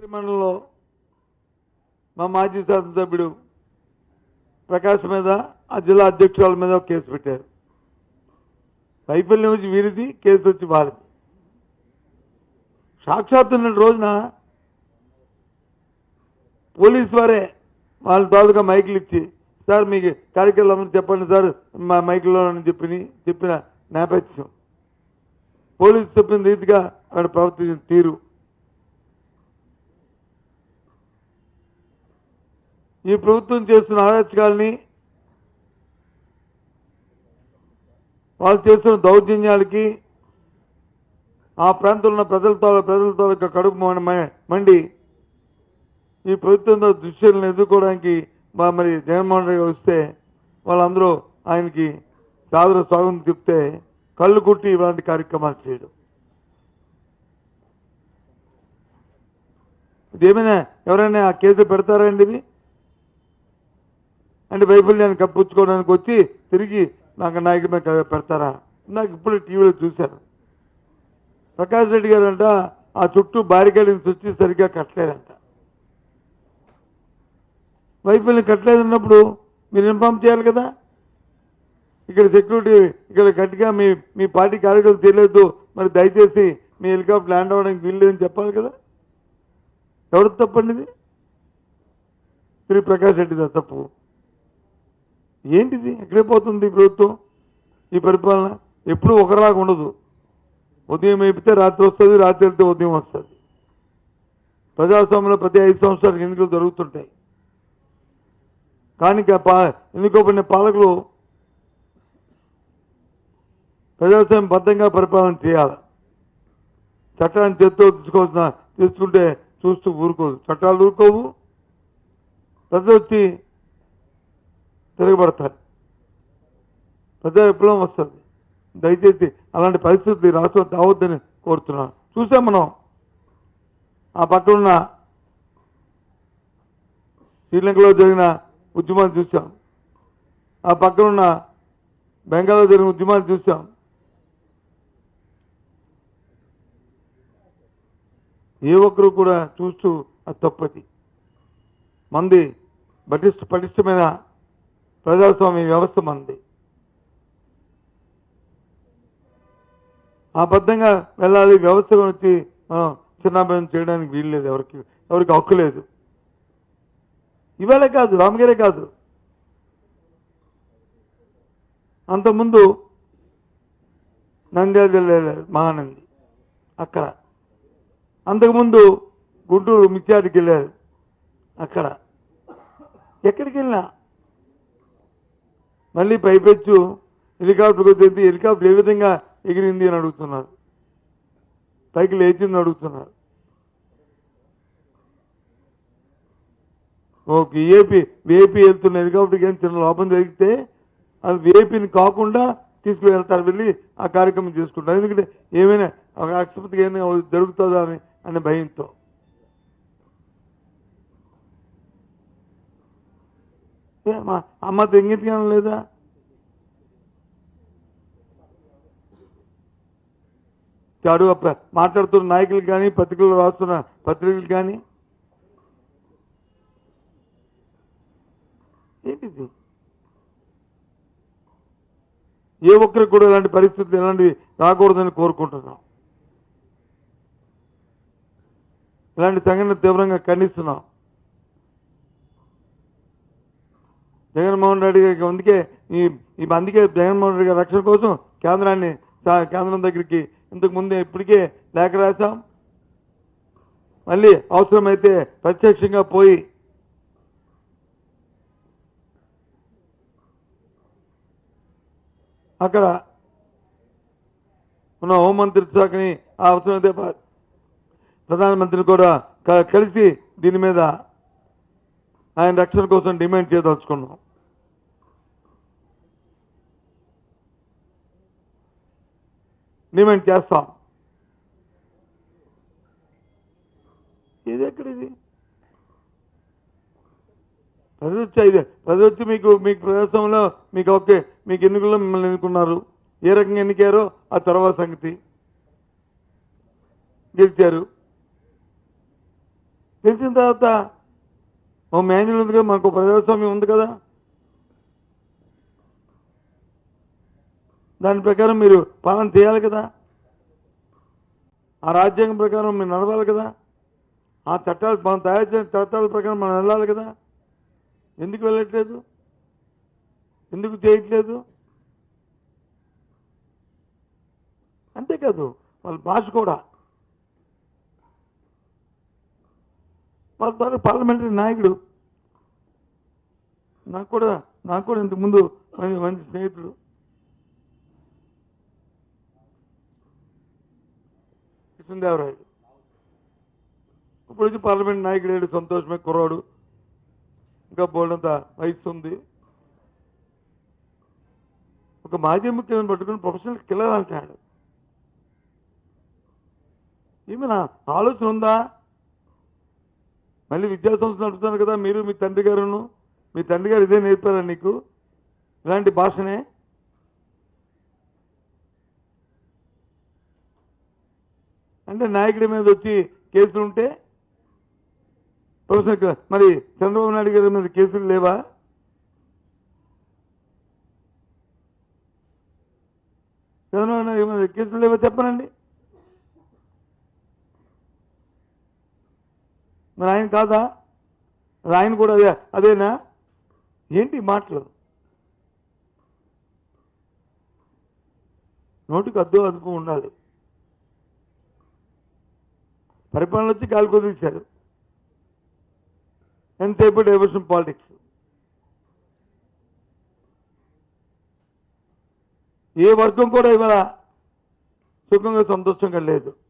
మండలంలో మా మాజీ శాసనసభ్యుడు ప్రకాష్ మీద ఆ జిల్లా అధ్యక్షురాల మీద ఒక కేసు పెట్టారు. వైఫల్యం వచ్చి వీరిది, కేసు వచ్చి వాళ్ళది. సాక్షాత్తు ఉన్న రోజున పోలీసు వారే వాళ్ళ తాలూకా మైకులు ఇచ్చి, సార్ మీకు కార్యక్రమం చెప్పండి సార్ మా మైకులో చెప్పిన నేపథ్యం, పోలీసు చెప్పిన రీతిగా అక్కడ ప్రవర్తించిన తీరు, ఈ ప్రభుత్వం చేస్తున్న అరాచకాలని, వాళ్ళు చేస్తున్న దౌర్జన్యాలకి ఆ ప్రాంతంలో ప్రజలతో కడుపు మండి ఈ ప్రభుత్వం దృశ్యాలను ఎదుర్కోవడానికి మరి జగన్మోహన్ రెడ్డి వస్తే వాళ్ళందరూ ఆయనకి సాదర స్వాగతం చెప్తే కళ్ళు కుట్టి ఇలాంటి కార్యక్రమాలు చేయడం, ఇదేమైనా ఎవరైనా ఆ కేసు పెడతారండి? ఇది అంటే వైఫల్యాన్ని కప్పించుకోవడానికి వచ్చి తిరిగి నాకు నాయకుడి మీద పెడతారా? నాకు ఇప్పుడు టీవీలో చూశాను. ప్రకాష్ రెడ్డి గారు అంట ఆ చుట్టూ బారికేడింగ్స్ వచ్చి సరిగ్గా కట్టలేదంట. వైఫల్యం కట్టలేదన్నప్పుడు మీరు ఇన్ఫామ్ చేయాలి కదా. ఇక్కడ సెక్యూరిటీ ఇక్కడ గట్టిగా మీ పార్టీ కార్యకర్తలు తెలియదు, మరి దయచేసి మీ హెలికాప్టర్ ల్యాండ్ అవ్వడానికి వీల్లేదని చెప్పాలి కదా. ఎవరు తప్పండి ఇది? తిరిగి ప్రకాష్ రెడ్డిదా తప్పు? ఏంటిది? ఎక్కడే పోతుంది ఈ ప్రభుత్వం? ఈ పరిపాలన ఎప్పుడు ఒకలాగా ఉండదు. ఉదయం అయిపోతే రాత్రి వస్తుంది, రాత్రి వెళ్తే ఉదయం వస్తుంది. ప్రజాస్వామ్యంలో ప్రతి 5 సంవత్సరాలకు ఎన్నికలు జరుగుతుంటాయి. కానీ ఎన్నుకోబడిన పాలకులు ప్రజాస్వామ్యబద్ధంగా పరిపాలన చేయాలి. చట్టాన్ని చేత్తో తీసుకుంటే చూస్తూ ఊరుకోదు, చట్టాలు ఊరుకోవు, ప్రజలు వచ్చి తిరగబడతారు, ప్రజా విప్లవం వస్తుంది. దయచేసి అలాంటి పరిస్థితులు రాష్ట్రం తావద్దని కోరుతున్నాను. చూసాం మనం ఆ పక్కనున్న శ్రీలంకలో జరిగిన ఉద్యమాలు చూసాం, ఆ పక్కనున్న బెంగాల్లో జరిగిన ఉద్యమాలు చూసాం. ఏ ఒక్కరు కూడా చూస్తూ అది తప్పది. మంది పటిష్టమైన ప్రజాస్వామ్య వ్యవస్థ మంది. ఆబద్ధంగా వెళ్ళాలి, వ్యవస్థ గురించి మనం చిన్నాభిన్నం చేయడానికి వీలు లేదు. ఎవరికి హక్కు లేదు. ఇవాళే కాదు, రామగిరే కాదు, అంతకుముందు నంద్యాల జిల్లా మహానంది అక్కడ, అంతకుముందు గుంటూరు మిర్చాటికి వెళ్ళారు అక్కడ. ఎక్కడికి వెళ్ళినా మళ్ళీ పైపెచ్చు హెలికాప్టర్కి వచ్చేది, హెలికాప్టర్ ఏ విధంగా ఎగిరింది అని అడుగుతున్నారు, పైకి లేచింది అడుగుతున్నారు. ఓకే, విఐపీ వెళ్తున్న హెలికాప్టర్కి ఏం చిన్న లోపం జరిగితే అది విఐపీని కాకుండా తీసుకుని వెళ్తారు, వెళ్ళి ఆ కార్యక్రమం చేసుకుంటారు. ఎందుకంటే ఏమైనా ఒక అక్షపతిగా ఏమైనా జరుగుతుందా అనే భయంతో. అమ్మ తెంగెత్తిగా లేదా? చాడు మాట్లాడుతున్న నాయకులు కానీ, పత్రికలు రాస్తున్న పత్రికలు కానీ, ఏంటిది? ఏ ఒక్కరికి కూడా ఇలాంటి పరిస్థితులు ఇలాంటివి రాకూడదని కోరుకుంటున్నాం. ఇలాంటి సంఘటన తీవ్రంగా ఖండిస్తున్నాం. జగన్మోహన్ రెడ్డి గారికి అందుకే జగన్మోహన్ రెడ్డి గారి రక్షణ కోసం కేంద్రం దగ్గరికి ఇంతకు ముందే ఇప్పటికే లేఖ రాశాం. మళ్ళీ అవసరమైతే ప్రత్యక్షంగా పోయి అక్కడ ఉన్న హోంమంత్రిత్వ శాఖని అవసరమైతే ప్రధానమంత్రిని కూడా కలిసి దీని మీద ఆయన రక్షణ కోసం డిమాండ్ చేయదలుచుకున్నాం. డిమాండ్ చేస్తాం. ఇది ఎక్కడిది? ప్రజలు వచ్చి మీకు ప్రజాస్వామ్యంలో మీకు ఓకే, మీకు ఎన్నికల్లో మిమ్మల్ని ఎన్నుకున్నారు, ఏ రకంగా ఎన్నికారో ఆ తర్వాత సంగతి. గెలిచారు. తెలిసిన తర్వాత ఓ మాన్యువల్ ఉంది కదా, మనకు ప్రజాస్వామ్యం ఉంది కదా, దాని ప్రకారం మీరు పాలన చేయాలి కదా, ఆ రాజ్యాంగం ప్రకారం మీరు నడవాలి కదా, ఆ చట్టాలు మనం తయారు చేసిన చట్టాల ప్రకారం మనం వెళ్ళాలి కదా. ఎందుకు వెళ్ళట్లేదు? ఎందుకు చేయట్లేదు? అంతేకాదు వాళ్ళ భాష కూడా, వాళ్ళ ద్వారా పార్లమెంటరీ నాయకుడు, నాకు కూడా ఇంతకుముందు మంచి స్నేహితుడు. కృష్ణదేవరాయలు ఇప్పుడు వచ్చి పార్లమెంట్ నాయకుడు, సంతోషమే, కుర్రాడు, ఇంకా బోల్డంత వయసు ఉంది. ఒక మాజీ ముఖ్యమంత్రి పట్టుకుని ప్రొఫెషనల్ కిల్లర్ అంటాడు. ఏమైనా ఆలోచన ఉందా? మళ్ళీ విద్యా సంస్థ నడుపుతున్నారు కదా మీరు, మీ తండ్రి గారును. మీ తండ్రి గారు ఇదే నేర్పారా నీకు, ఇలాంటి భాషనే? అంటే నాయకుడి మీద వచ్చి కేసులు ఉంటే ప్రొఫెసర్, మరి చంద్రబాబు నాయుడు గారి మీద కేసులు లేవా? చంద్రబాబు నాయుడు మీద కేసులు లేవా చెప్పనండి. మరి ఆయన కాదా? ఆయన కూడా అదేనా? ఏంటి మాటలు? నోటికి అద్దు అదుపు ఉండాలి. పరిపాలన వచ్చి గాలి కుదిరిశారు. ఎంతసేపు డైవర్షన్ పాలిటిక్స్. ఏ వర్గం కూడా ఇవాళ సుఖంగా సంతోషంగా లేదు.